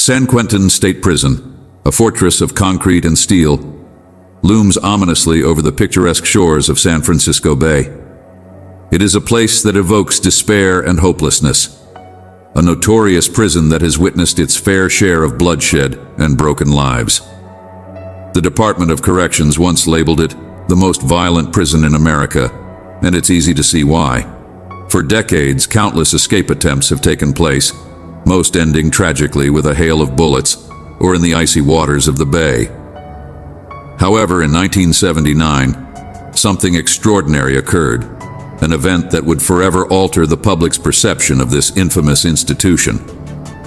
San Quentin State Prison, a fortress of concrete and steel, looms ominously over the picturesque shores of San Francisco Bay. It is a place that evokes despair and hopelessness, a notorious prison that has witnessed its fair share of bloodshed and broken lives. The Department of Corrections once labeled it the most violent prison in America, and it's easy to see why. For decades, countless escape attempts have taken place, most ending tragically with a hail of bullets or in the icy waters of the bay. However, in 1979, something extraordinary occurred, an event that would forever alter the public's perception of this infamous institution.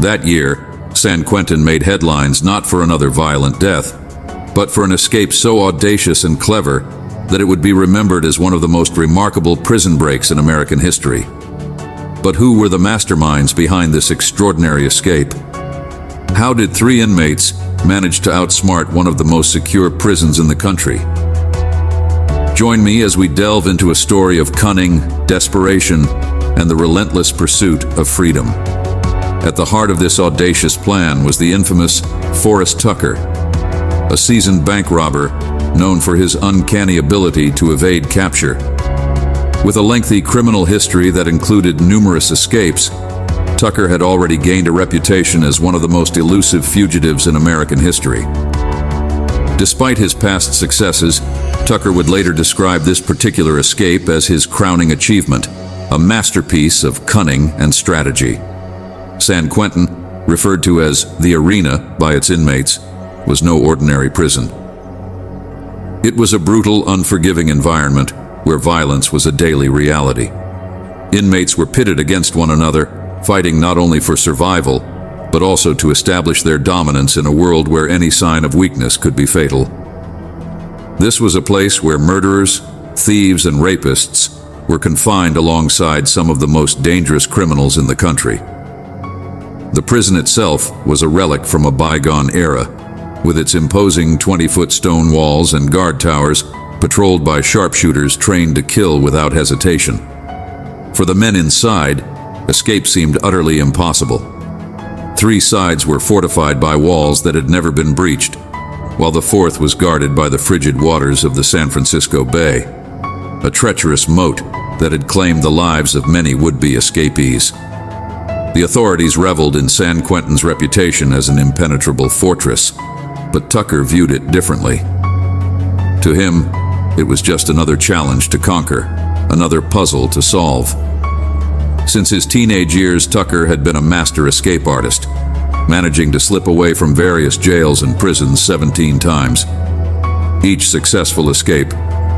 That year, San Quentin made headlines not for another violent death, but for an escape so audacious and clever that it would be remembered as one of the most remarkable prison breaks in American history. But who were the masterminds behind this extraordinary escape? How did 3 inmates manage to outsmart one of the most secure prisons in the country? Join me as we delve into a story of cunning, desperation, and the relentless pursuit of freedom. At the heart of this audacious plan was the infamous Forrest Tucker, a seasoned bank robber known for his uncanny ability to evade capture. With a lengthy criminal history that included numerous escapes, Tucker had already gained a reputation as one of the most elusive fugitives in American history. Despite his past successes, Tucker would later describe this particular escape as his crowning achievement, a masterpiece of cunning and strategy. San Quentin, referred to as the arena by its inmates, was no ordinary prison. It was a brutal, unforgiving environment where violence was a daily reality. Inmates were pitted against one another, fighting not only for survival, but also to establish their dominance in a world where any sign of weakness could be fatal. This was a place where murderers, thieves, and rapists were confined alongside some of the most dangerous criminals in the country. The prison itself was a relic from a bygone era, with its imposing 20-foot stone walls and guard towers patrolled by sharpshooters trained to kill without hesitation. For the men inside, escape seemed utterly impossible. 3 sides were fortified by walls that had never been breached, while the 4th was guarded by the frigid waters of the San Francisco Bay, a treacherous moat that had claimed the lives of many would-be escapees. The authorities reveled in San Quentin's reputation as an impenetrable fortress, but Tucker viewed it differently. To him, it was just another challenge to conquer, another puzzle to solve. Since his teenage years, Tucker had been a master escape artist, managing to slip away from various jails and prisons 17 times. Each successful escape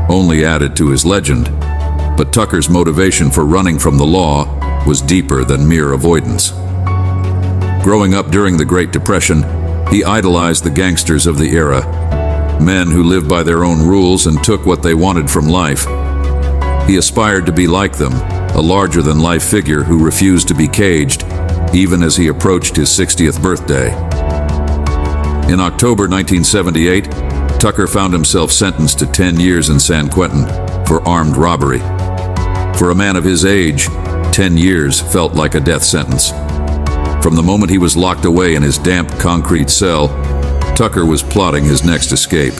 only added to his legend, but Tucker's motivation for running from the law was deeper than mere avoidance. Growing up during the Great Depression, he idolized the gangsters of the era, men who lived by their own rules and took what they wanted from life. He aspired to be like them, a larger-than-life figure who refused to be caged, even as he approached his 60th birthday. In October 1978, Tucker found himself sentenced to 10 years in San Quentin for armed robbery. For a man of his age, 10 years felt like a death sentence. From the moment he was locked away in his damp concrete cell, Tucker was plotting his next escape.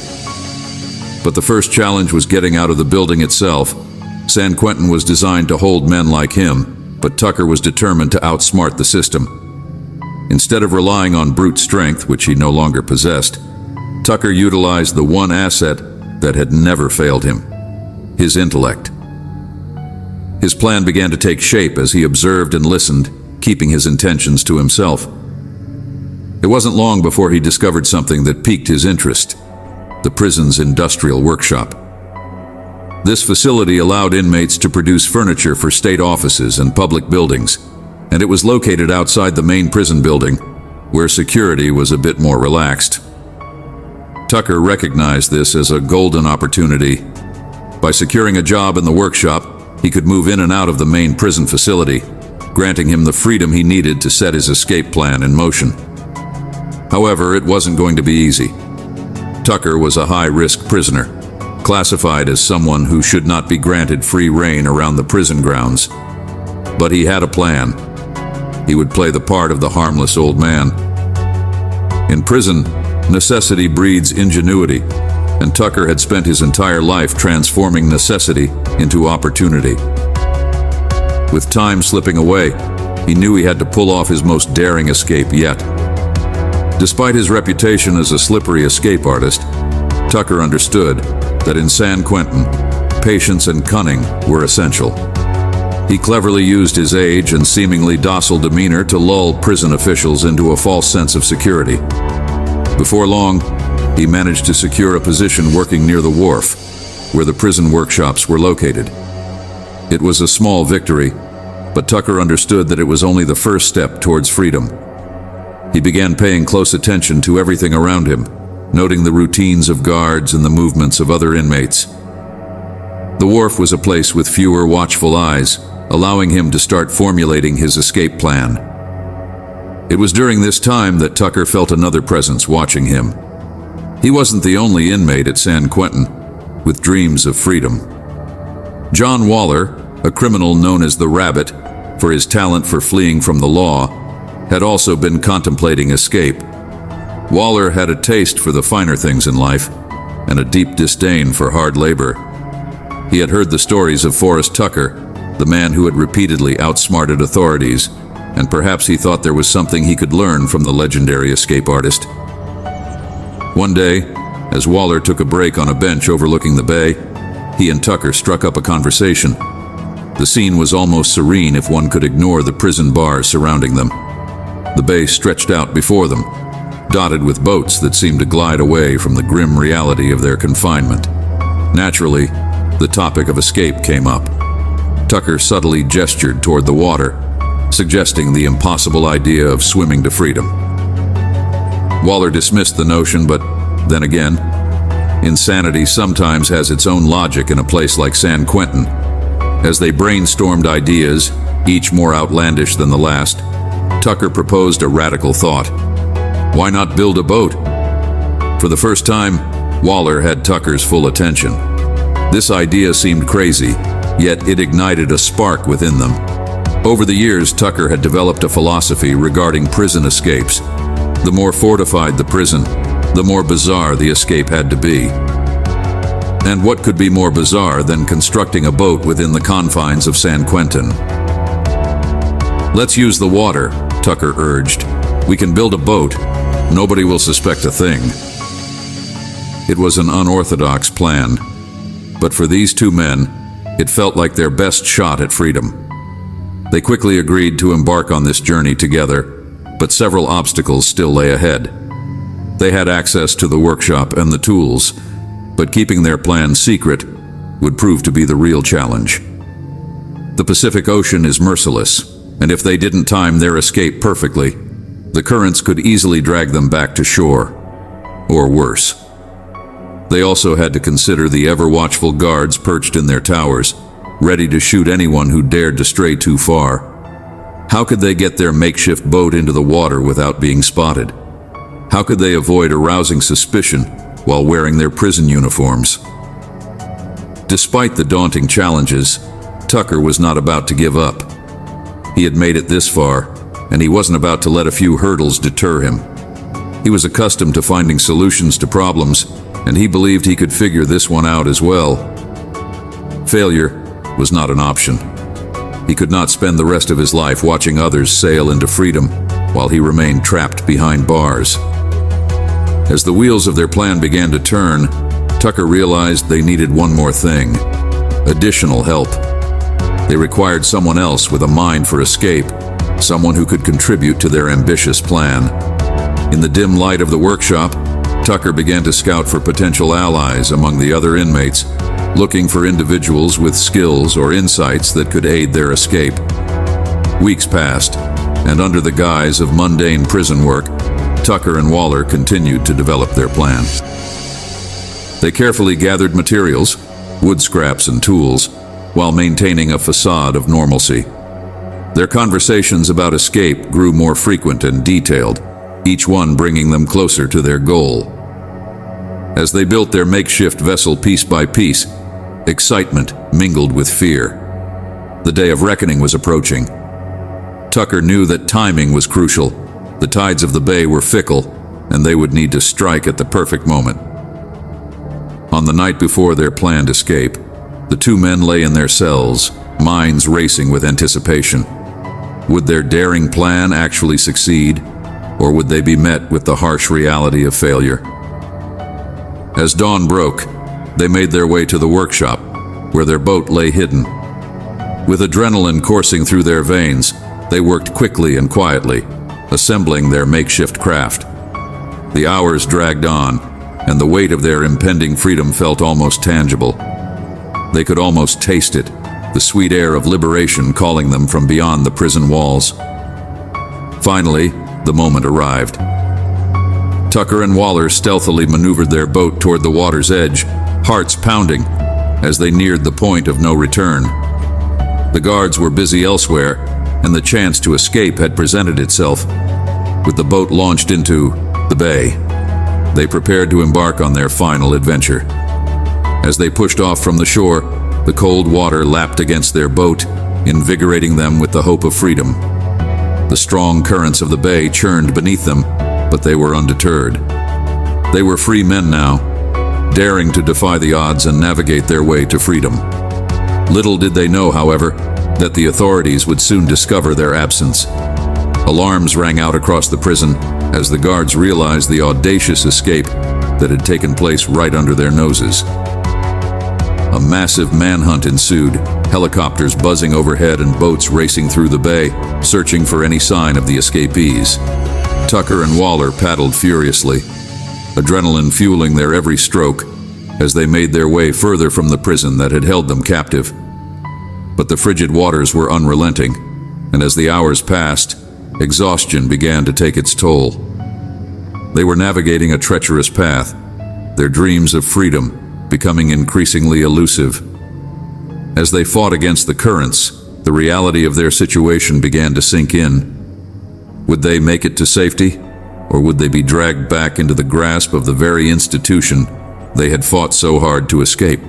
But the first challenge was getting out of the building itself. San Quentin was designed to hold men like him, but Tucker was determined to outsmart the system. Instead of relying on brute strength, which he no longer possessed, Tucker utilized the one asset that had never failed him: his intellect. His plan began to take shape as he observed and listened, keeping his intentions to himself. It wasn't long before he discovered something that piqued his interest: the prison's industrial workshop. This facility allowed inmates to produce furniture for state offices and public buildings, and it was located outside the main prison building, where security was a bit more relaxed. Tucker recognized this as a golden opportunity. By securing a job in the workshop, he could move in and out of the main prison facility, granting him the freedom he needed to set his escape plan in motion. However, it wasn't going to be easy. Tucker was a high-risk prisoner, classified as someone who should not be granted free rein around the prison grounds. But he had a plan. He would play the part of the harmless old man. In prison, necessity breeds ingenuity, and Tucker had spent his entire life transforming necessity into opportunity. With time slipping away, he knew he had to pull off his most daring escape yet. Despite his reputation as a slippery escape artist, Tucker understood that in San Quentin, patience and cunning were essential. He cleverly used his age and seemingly docile demeanor to lull prison officials into a false sense of security. Before long, he managed to secure a position working near the wharf, where the prison workshops were located. It was a small victory, but Tucker understood that it was only the first step towards freedom. He began paying close attention to everything around him, noting the routines of guards and the movements of other inmates. The wharf was a place with fewer watchful eyes, allowing him to start formulating his escape plan. It was during this time that Tucker felt another presence watching him. He wasn't the only inmate at San Quentin with dreams of freedom. John Waller, a criminal known as the Rabbit for his talent for fleeing from the law, had also been contemplating escape. Waller had a taste for the finer things in life and a deep disdain for hard labor. He had heard the stories of Forrest Tucker, the man who had repeatedly outsmarted authorities, and perhaps he thought there was something he could learn from the legendary escape artist. One day, as Waller took a break on a bench overlooking the bay, he and Tucker struck up a conversation. The scene was almost serene if one could ignore the prison bars surrounding them. The bay stretched out before them, dotted with boats that seemed to glide away from the grim reality of their confinement. Naturally, the topic of escape came up. Tucker subtly gestured toward the water, suggesting the impossible idea of swimming to freedom. Waller dismissed the notion, but then again, insanity sometimes has its own logic in a place like San Quentin. As they brainstormed ideas, each more outlandish than the last, Tucker proposed a radical thought. Why not build a boat? For the first time, Waller had Tucker's full attention. This idea seemed crazy, yet it ignited a spark within them. Over the years, Tucker had developed a philosophy regarding prison escapes. The more fortified the prison, the more bizarre the escape had to be. And what could be more bizarre than constructing a boat within the confines of San Quentin? "Let's use the water," Tucker urged. "We can build a boat. Nobody will suspect a thing." It was an unorthodox plan, but for these two men, it felt like their best shot at freedom. They quickly agreed to embark on this journey together, but several obstacles still lay ahead. They had access to the workshop and the tools, but keeping their plan secret would prove to be the real challenge. The Pacific Ocean is merciless, and if they didn't time their escape perfectly, the currents could easily drag them back to shore, or worse. They also had to consider the ever-watchful guards perched in their towers, ready to shoot anyone who dared to stray too far. How could they get their makeshift boat into the water without being spotted? How could they avoid arousing suspicion while wearing their prison uniforms? Despite the daunting challenges, Tucker was not about to give up. He had made it this far, and he wasn't about to let a few hurdles deter him. He was accustomed to finding solutions to problems, and he believed he could figure this one out as well. Failure was not an option. He could not spend the rest of his life watching others sail into freedom while he remained trapped behind bars. As the wheels of their plan began to turn, Tucker realized they needed one more thing: additional help. They required someone else with a mind for escape, someone who could contribute to their ambitious plan. In the dim light of the workshop, Tucker began to scout for potential allies among the other inmates, looking for individuals with skills or insights that could aid their escape. Weeks passed, and under the guise of mundane prison work, Tucker and Waller continued to develop their plan. They carefully gathered materials, wood scraps and tools, while maintaining a facade of normalcy. Their conversations about escape grew more frequent and detailed, each one bringing them closer to their goal. As they built their makeshift vessel piece by piece, excitement mingled with fear. The day of reckoning was approaching. Tucker knew that timing was crucial. The tides of the bay were fickle, and they would need to strike at the perfect moment. On the night before their planned escape, the two men lay in their cells, minds racing with anticipation. Would their daring plan actually succeed, or would they be met with the harsh reality of failure? As dawn broke, they made their way to the workshop, where their boat lay hidden. With adrenaline coursing through their veins, they worked quickly and quietly, assembling their makeshift craft. The hours dragged on, and the weight of their impending freedom felt almost tangible. They could almost taste it, the sweet air of liberation calling them from beyond the prison walls. Finally, the moment arrived. Tucker and Waller stealthily maneuvered their boat toward the water's edge, hearts pounding, as they neared the point of no return. The guards were busy elsewhere, and the chance to escape had presented itself. With the boat launched into the bay, they prepared to embark on their final adventure. As they pushed off from the shore, the cold water lapped against their boat, invigorating them with the hope of freedom. The strong currents of the bay churned beneath them, but they were undeterred. They were free men now, daring to defy the odds and navigate their way to freedom. Little did they know, however, that the authorities would soon discover their absence. Alarms rang out across the prison as the guards realized the audacious escape that had taken place right under their noses. A massive manhunt ensued, helicopters buzzing overhead and boats racing through the bay, searching for any sign of the escapees. Tucker and Waller paddled furiously, adrenaline fueling their every stroke as they made their way further from the prison that had held them captive. But the frigid waters were unrelenting, and as the hours passed, exhaustion began to take its toll. They were navigating a treacherous path, their dreams of freedom becoming increasingly elusive. As they fought against the currents, the reality of their situation began to sink in. Would they make it to safety, or would they be dragged back into the grasp of the very institution they had fought so hard to escape?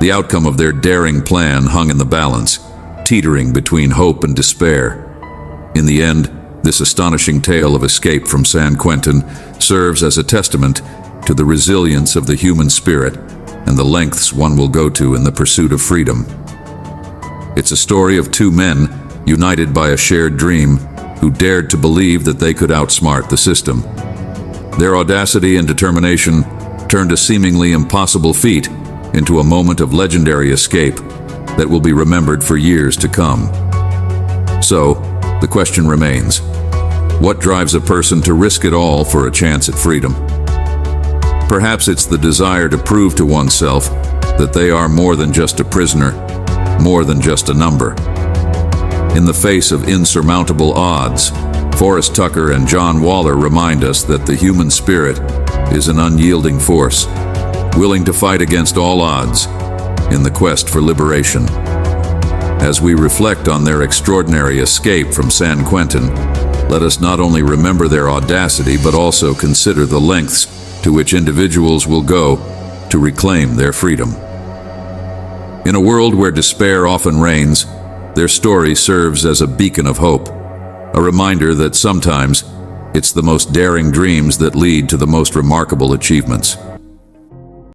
The outcome of their daring plan hung in the balance, teetering between hope and despair. In the end, this astonishing tale of escape from San Quentin serves as a testament to the resilience of the human spirit and the lengths one will go to in the pursuit of freedom. It's a story of two men united by a shared dream who dared to believe that they could outsmart the system. Their audacity and determination turned a seemingly impossible feat into a moment of legendary escape that will be remembered for years to come. So, the question remains, what drives a person to risk it all for a chance at freedom? Perhaps it's the desire to prove to oneself that they are more than just a prisoner, more than just a number. In the face of insurmountable odds, Forrest Tucker and John Waller remind us that the human spirit is an unyielding force, willing to fight against all odds in the quest for liberation. As we reflect on their extraordinary escape from San Quentin, let us not only remember their audacity but also consider the lengths to which individuals will go to reclaim their freedom. In a world where despair often reigns, their story serves as a beacon of hope, a reminder that sometimes it's the most daring dreams that lead to the most remarkable achievements.